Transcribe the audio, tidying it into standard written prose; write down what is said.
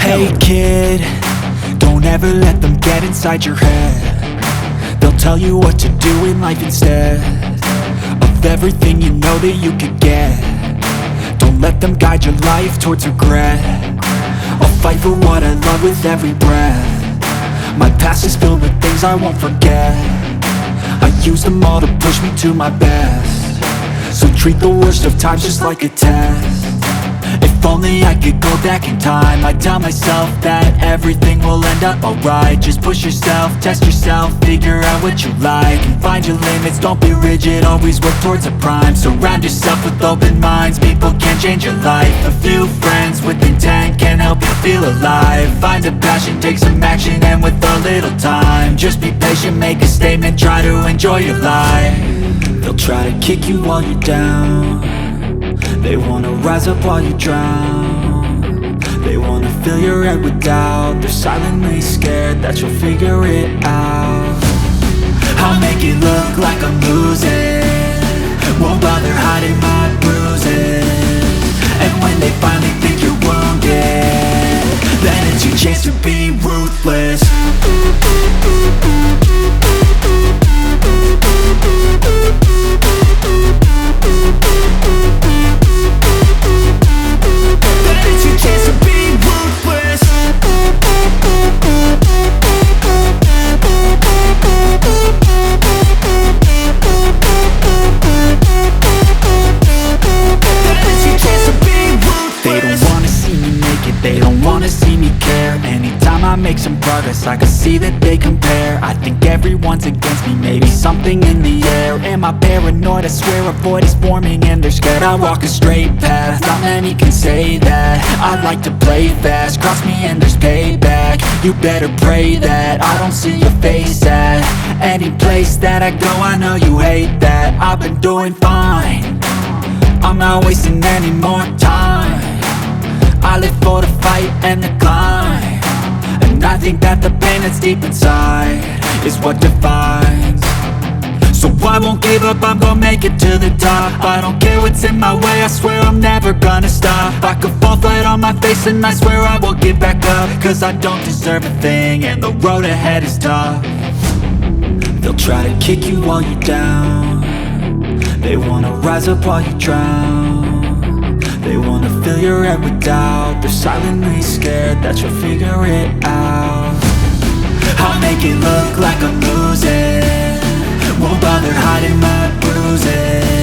Hey kid, don't ever let them get inside your head. They'll tell you what to do in life instead of everything you know that you could get. Don't let them guide your life towards regret. I'll fight for what I love with every breath. My past is filled with things I won't forget. I use them all to push me to my best. So treat the worst of times just like a test. If only I could go back in time, I'd tell myself that everything will end up alright. Just push yourself, test yourself, figure out what you like, and find your limits, don't be rigid, always work towards a prime. Surround yourself with open minds, people can change your life. A few friends with intent can help you feel alive. Find a passion, take some action, and with a little time, just be patient, make a statement, try to enjoy your life. They'll try to kick you while you're down. They wanna rise up while you drown. They wanna fill your head with doubt. They're silently scared that you'll figure it out. I'll make it look like I'm losing, won't bother hiding my bruises. And when they finally think you're wounded, then it's your chance to be ruthless. They don't wanna see me care. Anytime I make some progress, I can see that they compare. I think everyone's against me, maybe something in the air. Am I paranoid? I swear a void is forming and they're scared I walk a straight path. Not many can say that. I like to play fast, cross me and there's payback. You better pray that I don't see your face at any place that I go. I know you hate that. I've been doing fine, I'm not wasting any more time. I live for the fight and the climb, and I think that the pain that's deep inside is what defines. So I won't give up, I'm gonna make it to the top. I don't care what's in my way, I swear I'm never gonna stop. I could fall flat on my face and I swear I will get back up, cause I don't deserve a thing and the road ahead is tough. They'll try to kick you while you're down. They wanna rise up while you drown. They wanna fill your head with doubt. They're silently scared that you'll figure it out. I'll make it look like I'm losing, won't bother hiding my bruises.